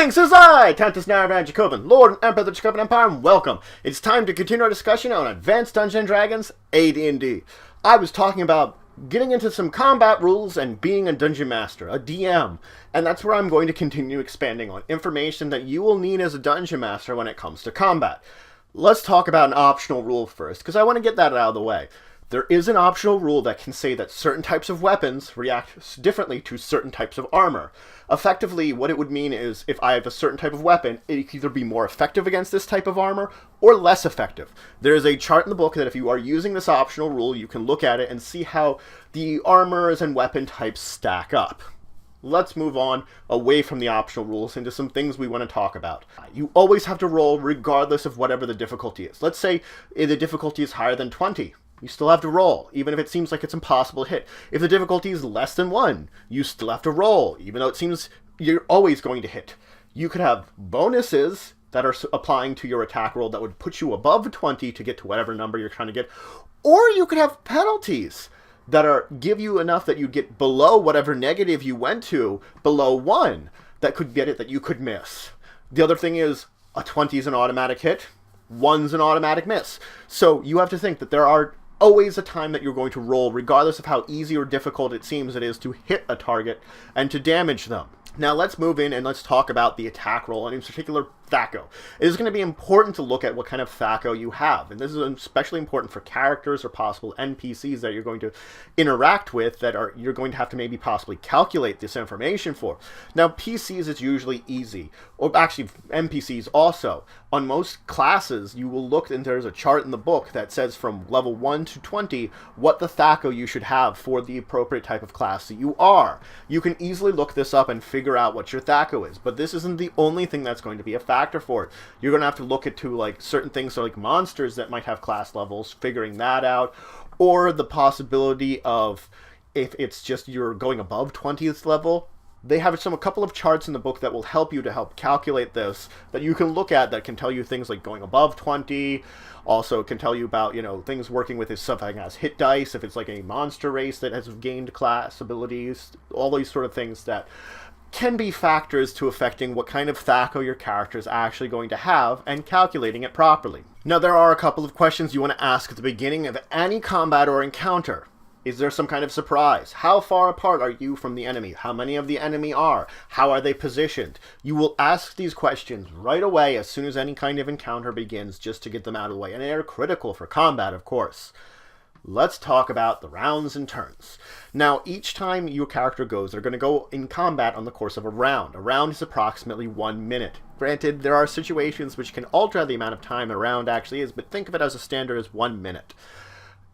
Greetings, says I, Countess Naravan Dracovin, Lord and Emperor of the Dracovin Empire, and welcome. It's time to continue our discussion on Advanced Dungeons & Dragons, AD&D. I was talking about getting into some combat rules and being a Dungeon Master, a DM, and that's where I'm going to continue expanding on information that you will need as a Dungeon Master when it comes to combat. Let's talk about an optional rule first, because I want to get that out of the way. There is an optional rule that can say that certain types of weapons react differently to certain types of armor. Effectively, what it would mean is if I have a certain type of weapon, it can either be more effective against this type of armor or less effective. There is a chart in the book that if you are using this optional rule, you can look at it and see how the armors and weapon types stack up. Let's move on away from the optional rules into some things we want to talk about. You always have to roll regardless of whatever the difficulty is. Let's say the difficulty is higher than 20. You still have to roll, even if it seems like it's impossible to hit. If the difficulty is less than 1, you still have to roll, even though it seems you're always going to hit. You could have bonuses that are applying to your attack roll that would put you above 20 to get to whatever number you're trying to get. Or you could have penalties that give you enough that you get below whatever negative you went to, below 1, that could get it that you could miss. The other thing is, a 20 is an automatic hit, 1's an automatic miss. So you have to think that there are always a time that you're going to roll, regardless of how easy or difficult it seems it is to hit a target and to damage them. Now let's move in and let's talk about the attack roll, and in particular, THAC0. It is going to be important to look at what kind of THAC0 you have, and this is especially important for characters or possible NPCs that you're going to interact with that you're going to have to maybe possibly calculate this information for. Now PCs is usually easy, or actually NPCs also. On most classes you will look and there's a chart in the book that says from level 1 to 20 what the THAC0 you should have for the appropriate type of class that you are. You can easily look this up and figure out what your THAC0 is, but this isn't the only thing that's going to be a factor for it. You're going to have to look into like certain things, so like monsters that might have class levels, figuring that out, or the possibility of if it's just you're going above 20th level. They have a couple of charts in the book that will help you to help calculate this, that you can look at, that can tell you things like going above 20. Also can tell you about, things working with something as hit dice, if it's like a monster race that has gained class abilities, all these sort of things that can be factors to affecting what kind of THAC0 your character is actually going to have and calculating it properly. Now there are a couple of questions you want to ask at the beginning of any combat or encounter. Is there some kind of surprise? How far apart are you from the enemy? How many of the enemy are? How are they positioned? You will ask these questions right away as soon as any kind of encounter begins, just to get them out of the way. And they are critical for combat, of course. Let's talk about the rounds and turns. Now, each time your character goes, they're going to go in combat on the course of a round. A round is approximately 1 minute. Granted, there are situations which can alter the amount of time a round actually is, but think of it as a standard as 1 minute.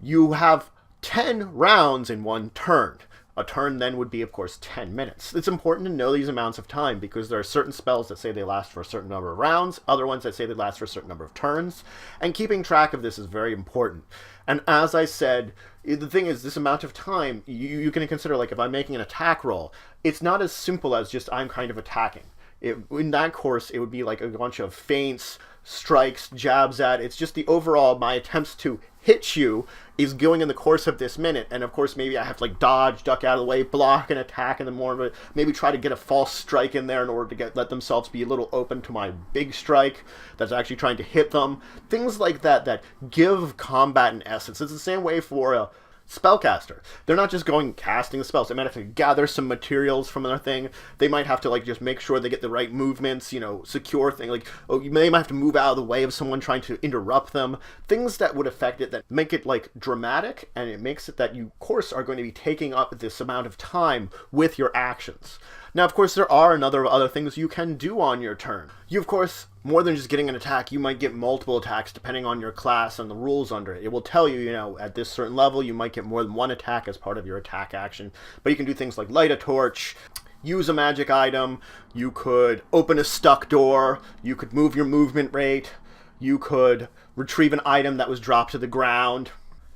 You have 10 rounds in one turn. A turn then would be, of course, 10 minutes. It's important to know these amounts of time because there are certain spells that say they last for a certain number of rounds, other ones that say they last for a certain number of turns, and keeping track of this is very important. And as I said, the thing is, this amount of time, you can consider, like, if I'm making an attack roll, it's not as simple as just I'm kind of attacking. In that course, it would be like a bunch of feints, strikes, jabs at. It's just the overall, my attempts to hit you is going in the course of this minute. And of course, maybe I have to like dodge, duck out of the way, block an attack, and then more of it, maybe try to get a false strike in there in order to let themselves be a little open to my big strike that's actually trying to hit them. Things like that give combat an essence. It's the same way for a spellcaster. They're not just going casting spells. They might have to gather some materials from their thing. They might have to like just make sure they get the right movements, secure thing. Like, they might have to move out of the way of someone trying to interrupt them. Things that would affect it, that make it like dramatic, and it makes it that you, of course, are going to be taking up this amount of time with your actions. Now, of course, there are other things you can do on your turn. You, of course, more than just getting an attack, you might get multiple attacks depending on your class and the rules under it. It will tell you, at this certain level, you might get more than one attack as part of your attack action. But you can do things like light a torch, use a magic item, you could open a stuck door, you could move your movement rate, you could retrieve an item that was dropped to the ground,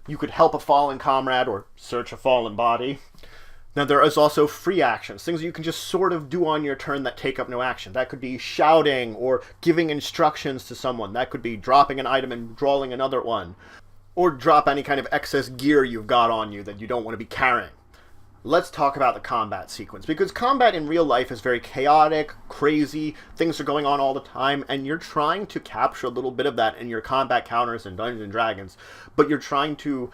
you could help a fallen comrade or search a fallen body. Now, there is also free actions, things you can just sort of do on your turn that take up no action. That could be shouting or giving instructions to someone. That could be dropping an item and drawing another one. Or drop any kind of excess gear you've got on you that you don't want to be carrying. let's talk about the combat sequence, because combat in real life is very chaotic, crazy, things are going on all the time, and you're trying to capture a little bit of that in your combat counters in Dungeons & Dragons, but you're trying to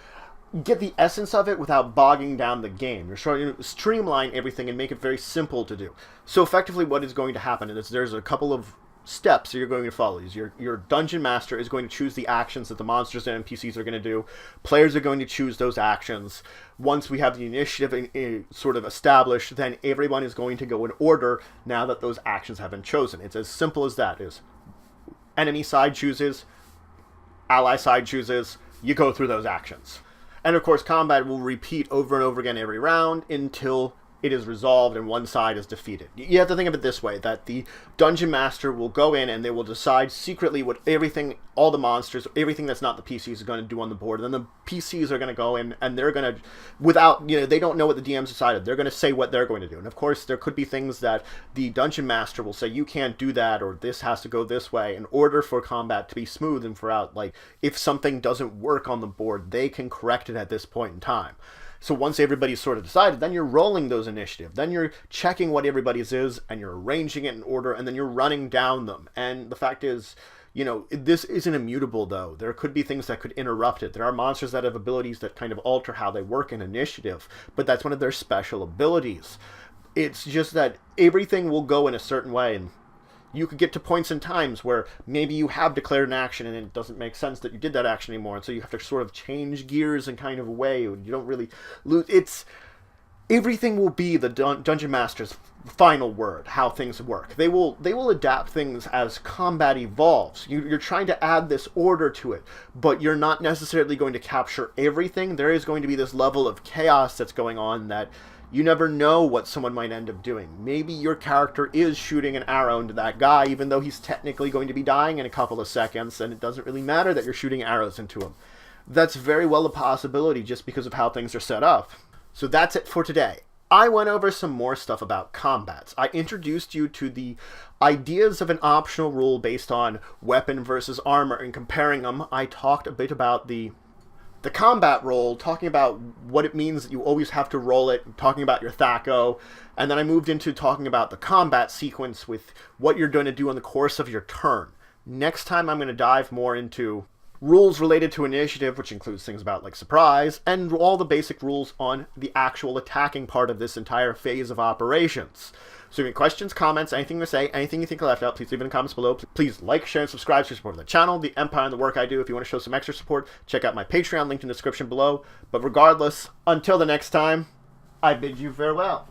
get the essence of it without bogging down the game. You're trying to streamline everything and make it very simple to do. So effectively what is going to happen is there's a couple of steps that you're going to follow. Your dungeon master is going to choose the actions that the monsters and NPCs are going to do. Players are going to choose those actions. Once we have the initiative sort of established, then everyone is going to go in order now that those actions have been chosen. It's as simple as that. Is enemy side chooses, ally side chooses, you go through those actions. And of course combat will repeat over and over again every round until it is resolved and one side is defeated. You have to think of it this way, that the dungeon master will go in and they will decide secretly what everything, all the monsters, everything that's not the PCs are going to do on the board. And then the PCs are going to go in and they're going to, without, they don't know what the DM's decided. They're going to say what they're going to do. And of course, there could be things that the dungeon master will say, you can't do that, or this has to go this way, in order for combat to be smooth and for out, like, if something doesn't work on the board, they can correct it at this point in time. So once everybody's sort of decided, then you're rolling those initiative. Then you're checking what everybody's is, and you're arranging it in order, and then you're running down them. And the fact is, this isn't immutable, though. There could be things that could interrupt it. There are monsters that have abilities that kind of alter how they work in initiative, but that's one of their special abilities. It's just that everything will go in a certain way, and you could get to points and times where maybe you have declared an action and it doesn't make sense that you did that action anymore, and so you have to sort of change gears in kind of a way. You don't really lose. Everything will be the dungeon master's final word, how things work. They will adapt things as combat evolves. You're trying to add this order to it, but you're not necessarily going to capture everything. There is going to be this level of chaos that's going on that you never know what someone might end up doing. Maybe your character is shooting an arrow into that guy, even though he's technically going to be dying in a couple of seconds, and it doesn't really matter that you're shooting arrows into him. That's very well a possibility just because of how things are set up. So that's it for today. I went over some more stuff about combats. I introduced you to the ideas of an optional rule based on weapon versus armor and comparing them. I talked a bit about the combat roll, talking about what it means that you always have to roll it, talking about your THAC0, and then I moved into talking about the combat sequence with what you're going to do in the course of your turn. Next time I'm going to dive more into rules related to initiative, which includes things about like surprise, and all the basic rules on the actual attacking part of this entire phase of operations. So if you have questions, comments, anything to say, anything you think I left out, please leave it in the comments below. Please like, share, and subscribe to support the channel, the Empire, and the work I do. If you want to show some extra support, check out my Patreon, linked in the description below. But regardless, until the next time, I bid you farewell.